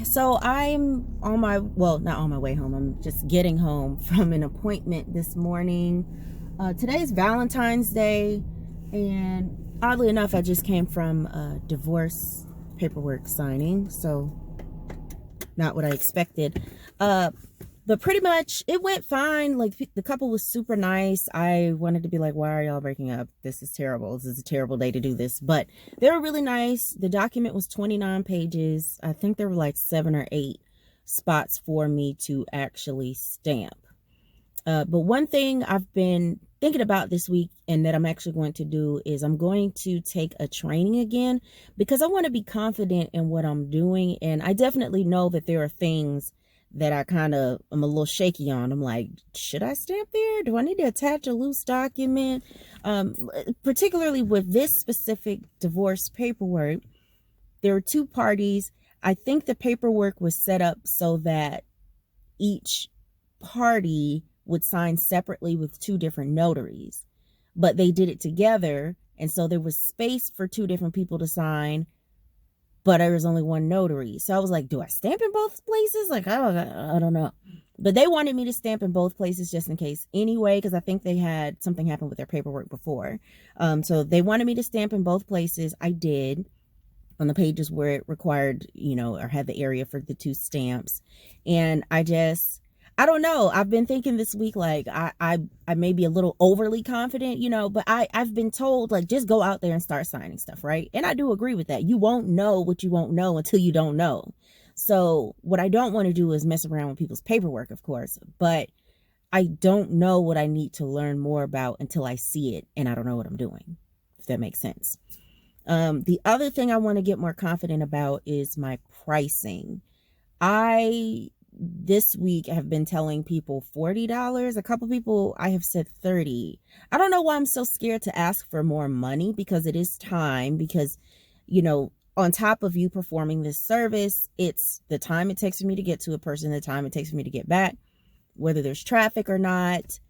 So I'm on my, well, not on my way home. I'm just getting home from an appointment this morning. Today's Valentine's Day, and oddly enough, I just came from a divorce paperwork signing, so not what I expected. But pretty much it went fine. Like, the couple was super nice. I wanted to be like, why are y'all breaking up? This is terrible. This is a terrible day to do this. But they were really nice. The document was 29 pages. I think there were like 7 or 8 spots for me to actually stamp. But one thing I've been thinking about this week and that I'm actually going to do is I'm going to take a training again, because I want to be confident in what I'm doing. And I definitely know that there are things that I'm a little shaky on. I'm like, should I stamp there? Do I need to attach a loose document? Particularly with this specific divorce paperwork, there are 2 parties. I think the paperwork was set up so that each party would sign separately with 2 different notaries, but they did it together. And so there was space for 2 different people to sign, but there was only 1 notary. So I was like, do I stamp in both places? Like, I don't know. But they wanted me to stamp in both places just in case anyway, because I think they had something happen with their paperwork before. So they wanted me to stamp in both places. I did, on the pages where it required, or had the area for the 2 stamps. And I don't know. I've been thinking this week, like, I may be a little overly confident, but I've been told, like, just go out there and start signing stuff, right? And I do agree with that. You won't know what you won't know until you don't know. So what I don't want to do is mess around with people's paperwork, of course, but I don't know what I need to learn more about until I see it, and I don't know what I'm doing, if that makes sense. The other thing I want to get more confident about is my pricing. This week have been telling people $40. A couple people I have said 30. I don't know why I'm so scared to ask for more money, because it is time. Because, on top of you performing this service, it's the time it takes for me to get to a person, the time it takes for me to get back, whether there's traffic or not.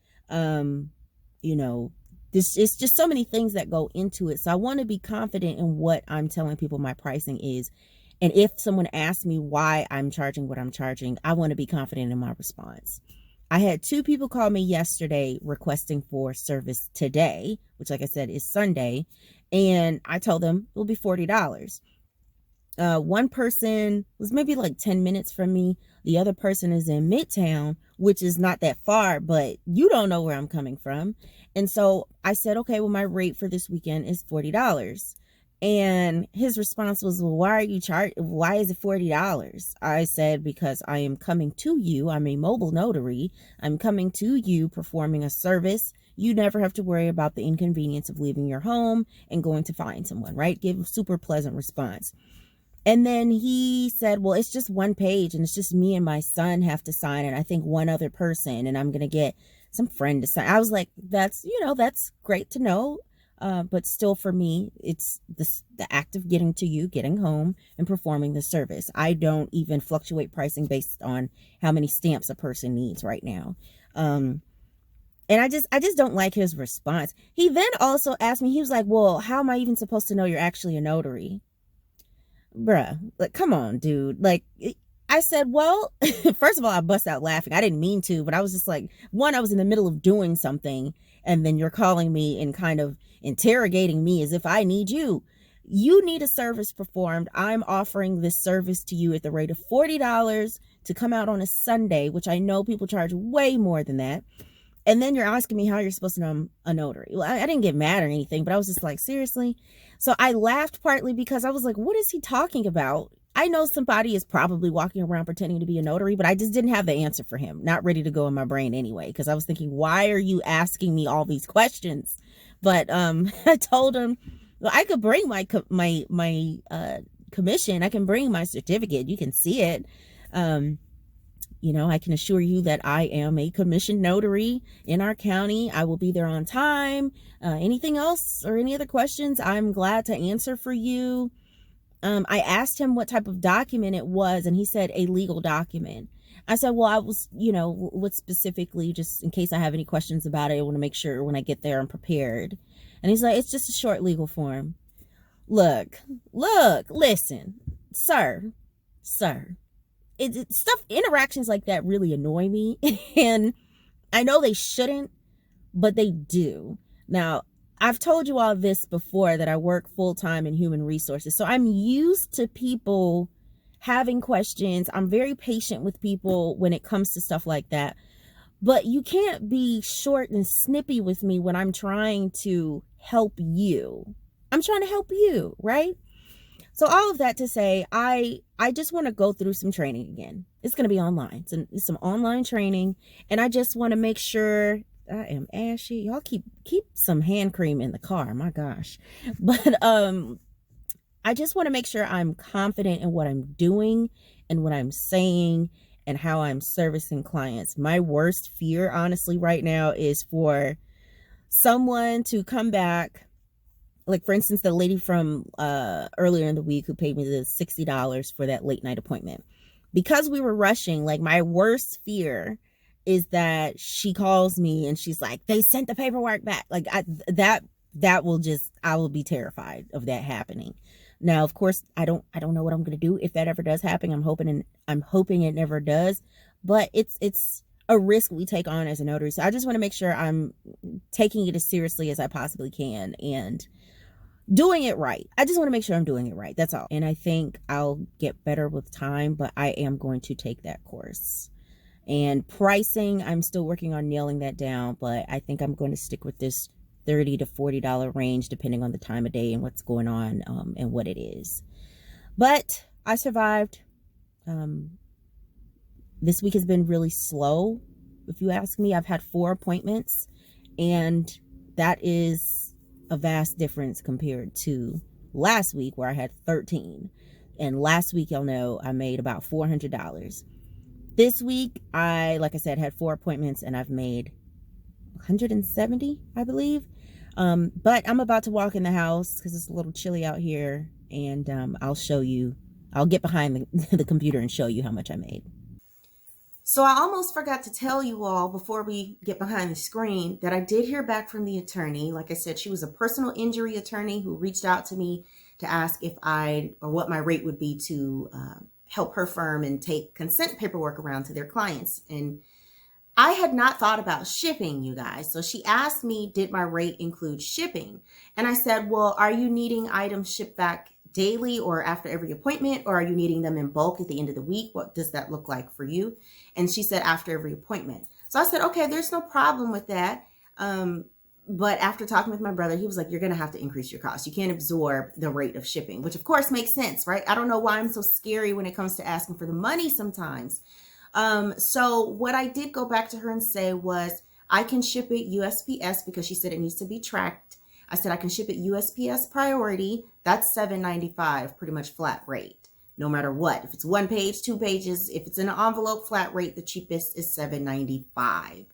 It's just so many things that go into it. So I want to be confident in what I'm telling people my pricing is. And if someone asks me why I'm charging what I'm charging, I want to be confident in my response. I had 2 people call me yesterday requesting for service today, which, like I said, is Sunday. And I told them it will be $40. One person was maybe like 10 minutes from me. The other person is in Midtown, which is not that far, but you don't know where I'm coming from. And so I said, okay, well, my rate for this weekend is $40. And his response was, well, why is it $40? I said, because I am coming to you. I'm a mobile notary. I'm coming to you performing a service. You never have to worry about the inconvenience of leaving your home and going to find someone, right? Give a super pleasant response. And then he said, well, it's just 1 page and it's just me and my son have to sign it. I think 1 other person, and I'm going to get some friend to sign. I was like, that's great to know. But still, for me, it's the act of getting to you, getting home, and performing the service. I don't even fluctuate pricing based on how many stamps a person needs right now. And I just don't like his response. He then also asked me, he was like, well, how am I even supposed to know you're actually a notary? Bruh, like, come on, dude. Like, I said, well, first of all, I bust out laughing. I didn't mean to, but I was just like, one, I was in the middle of doing something, and then you're calling me and kind of interrogating me as if I need you. You need a service performed. I'm offering this service to you at the rate of $40 to come out on a Sunday, which I know people charge way more than that. And then you're asking me how you're supposed to know I'm a notary. Well, I didn't get mad or anything, but I was just like, seriously? So I laughed partly because I was like, what is he talking about? I know somebody is probably walking around pretending to be a notary, but I just didn't have the answer for him. Not ready to go in my brain anyway, because I was thinking, why are you asking me all these questions? But I told him, well, I could bring my commission. I can bring my certificate. You can see it. I can assure you that I am a commissioned notary in our county. I will be there on time. Anything else or any other questions, I'm glad to answer for you. I asked him what type of document it was, and he said a legal document. I said, well, I was, what specifically, just in case I have any questions about it, I want to make sure when I get there I'm prepared. And he's like, it's just a short legal form. Look, listen, sir. stuff, interactions like that really annoy me. And I know they shouldn't, but they do. Now, I've told you all this before, that I work full time in human resources. So I'm used to people having questions. I'm very patient with people when it comes to stuff like that. But you can't be short and snippy with me when I'm trying to help you. I'm trying to help you, right? So all of that to say, I just want to go through some training again. It's going to be online. It's some online training, and I just want to make sure. I am ashy. Y'all keep some hand cream in the car. My gosh. But I just want to make sure I'm confident in what I'm doing and what I'm saying and how I'm servicing clients. My worst fear, honestly, right now is for someone to come back, like for instance, the lady from earlier in the week who paid me the $60 for that late night appointment. Because we were rushing, like my worst fear is that she calls me and she's like, they sent the paperwork back. Like that will just, I will be terrified of that happening. Now, of course, I don't know what I'm going to do if that ever does happen. I'm hoping it never does, but it's a risk we take on as a notary. So I just want to make sure I'm taking it as seriously as I possibly can and doing it right. I just want to make sure I'm doing it right. That's all. And I think I'll get better with time, but I am going to take that course. And pricing, I'm still working on nailing that down, but I think I'm going to stick with this $30 to $40 range, depending on the time of day and what's going on, and what it is. But I survived. This week has been really slow. If you ask me, I've had 4 appointments, and that is a vast difference compared to last week where I had 13. And last week, y'all know, I made about $400. This week, like I said, had 4 appointments and I've made 170, I believe. But I'm about to walk in the house because it's a little chilly out here, and I'll get behind the computer and show you how much I made. So I almost forgot to tell you all before we get behind the screen that I did hear back from the attorney. Like I said, she was a personal injury attorney who reached out to me to ask what my rate would be to help her firm and take consent paperwork around to their clients. And I had not thought about shipping, you guys. So she asked me, did my rate include shipping? And I said, well, are you needing items shipped back daily or after every appointment, or are you needing them in bulk at the end of the week? What does that look like for you? And she said after every appointment. So I said, okay, there's no problem with that. But after talking with my brother, he was like, you're going to have to increase your costs. You can't absorb the rate of shipping, which of course makes sense, right? I don't know why I'm so scary when it comes to asking for the money sometimes. So what I did go back to her and say was, I can ship it USPS because she said it needs to be tracked. I said I can ship it USPS priority. That's $7.95, pretty much flat rate, no matter what. If it's 1 page, 2 pages, if it's in an envelope, flat rate, the cheapest is $7.95.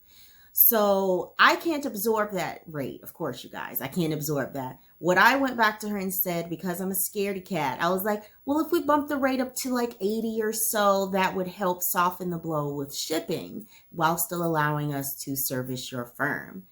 So I can't absorb that rate. Of course, you guys, I can't absorb that. What I went back to her and said, because I'm a scaredy cat, I was like, well, if we bump the rate up to like 80 or so, that would help soften the blow with shipping while still allowing us to service your firm.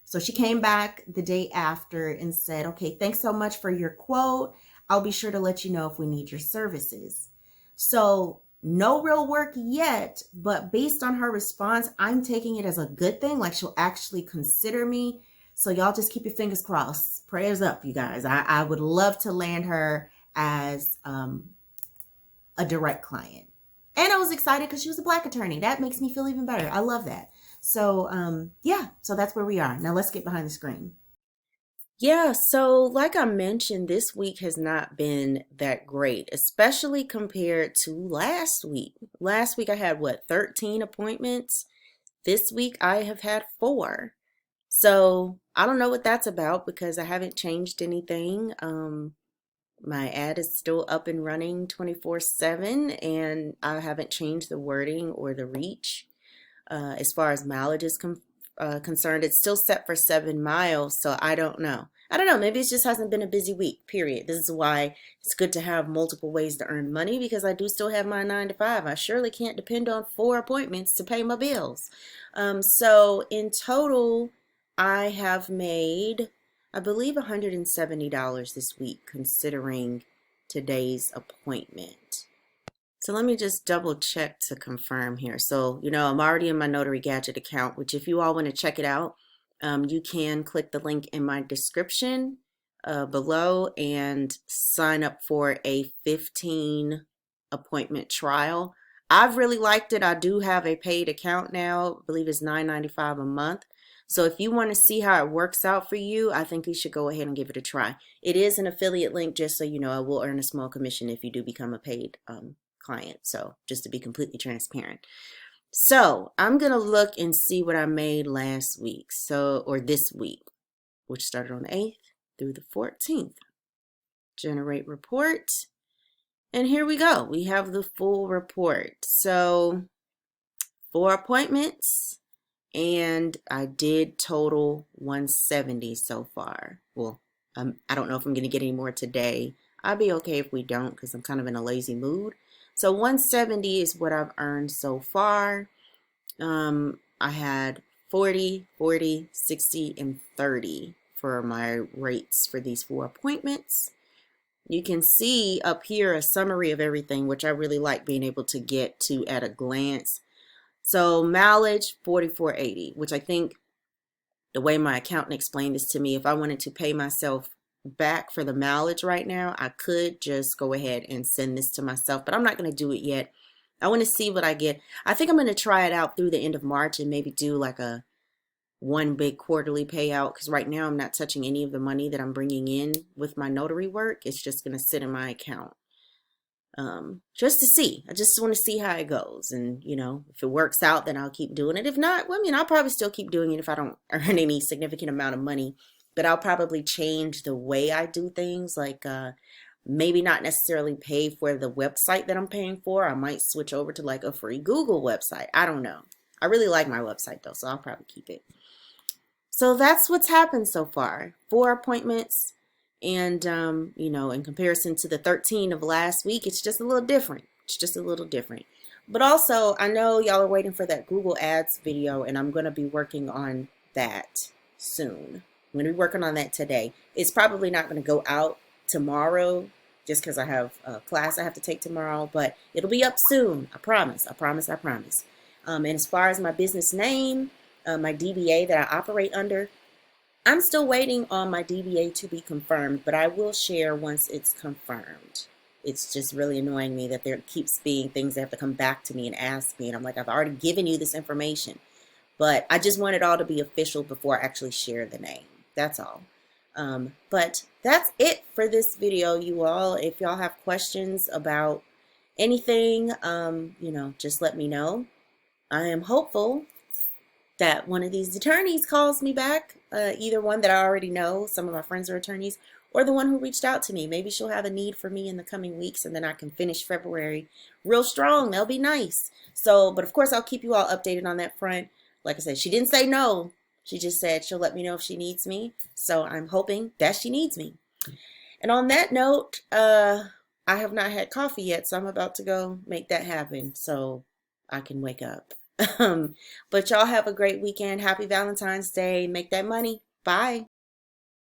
So she came back the day after and said, okay, thanks so much for your quote. I'll be sure to let you know if we need your services. So no real work yet, but based on her response, I'm taking it as a good thing. Like she'll actually consider me. So y'all just keep your fingers crossed. Prayers up, you guys. I would love to land her as a direct client. And I was excited because she was a Black attorney. That makes me feel even better. I love that. So yeah, so that's where we are. Now let's get behind the screen. Yeah, so like I mentioned, this week has not been that great, especially compared to last week. Last week I had 13 appointments. This week I have had 4. So I don't know what that's about because I haven't changed anything. My ad is still up and running 24/7, and I haven't changed the wording or the reach. As far as mileage is concerned, it's still set for 7 miles. So I don't know. Maybe it just hasn't been a busy week, period. This is why it's good to have multiple ways to earn money, because I do still have my 9 to 5. I surely can't depend on 4 appointments to pay my bills. So in total, I have made, I believe, $170 this week, considering today's appointment. So let me just double check to confirm here. So, I'm already in my Notary Gadget account, which if you all want to check it out, you can click the link in my description below and sign up for a 15 appointment trial. I've really liked it. I do have a paid account now. I believe it's $9.95 a month. So if you want to see how it works out for you, I think you should go ahead and give it a try. It is an affiliate link, just so you know. I will earn a small commission if you do become a paid client. So just to be completely transparent. So I'm going to look and see what I made last week. Or this week, which started on the 8th through the 14th. Generate report. And here we go. We have the full report. So 4 appointments, and I did total 170 so far. Well, I don't know if I'm going to get any more today. I'll be okay if we don't, because I'm kind of in a lazy mood. So 170 is what I've earned so far. I had 40, 40, 60, and 30 for my rates for these 4 appointments. You can see up here a summary of everything, which I really like being able to get to at a glance. So mileage, 44.80, which I think the way my accountant explained this to me, if I wanted to pay myself back for the mileage right now, I could just go ahead and send this to myself, but I'm not going to do it yet. I want to see what I get. I think I'm going to try it out through the end of March and maybe do like a one big quarterly payout, because right now I'm not touching any of the money that I'm bringing in with my notary work. It's just going to sit in my account. Just to see. I just want to see how it goes. And, if it works out, then I'll keep doing it. If not, well, I'll probably still keep doing it if I don't earn any significant amount of money. But I'll probably change the way I do things, like maybe not necessarily pay for the website that I'm paying for. I might switch over to like a free Google website. I don't know. I really like my website though, so I'll probably keep it. So that's what's happened so far. 4 appointments. And, in comparison to the 13 of last week, it's just a little different. It's just a little different. But also, I know y'all are waiting for that Google Ads video, and I'm going to be working on that soon. I'm going to be working on that today. It's probably not going to go out tomorrow just because I have a class I have to take tomorrow, but it'll be up soon. I promise. I promise. I promise. And as far as my business name, my DBA that I operate under, I'm still waiting on my DBA to be confirmed, but I will share once it's confirmed. It's just really annoying me that there keeps being things that have to come back to me and ask me. And I'm like, I've already given you this information, but I just want it all to be official before I actually share the name. That's all. But that's it for this video, you all. If y'all have questions about anything, just let me know. I am hopeful that one of these attorneys calls me back, either one that I already know, some of my friends are attorneys, or the one who reached out to me. Maybe she'll have a need for me in the coming weeks, and then I can finish February real strong. That'll be nice. So, but of course, I'll keep you all updated on that front. Like I said, she didn't say no. She just said she'll let me know if she needs me. So I'm hoping that she needs me. And on that note, I have not had coffee yet, so I'm about to go make that happen so I can wake up. But y'all have a great weekend. Happy Valentine's Day. Make that money. Bye.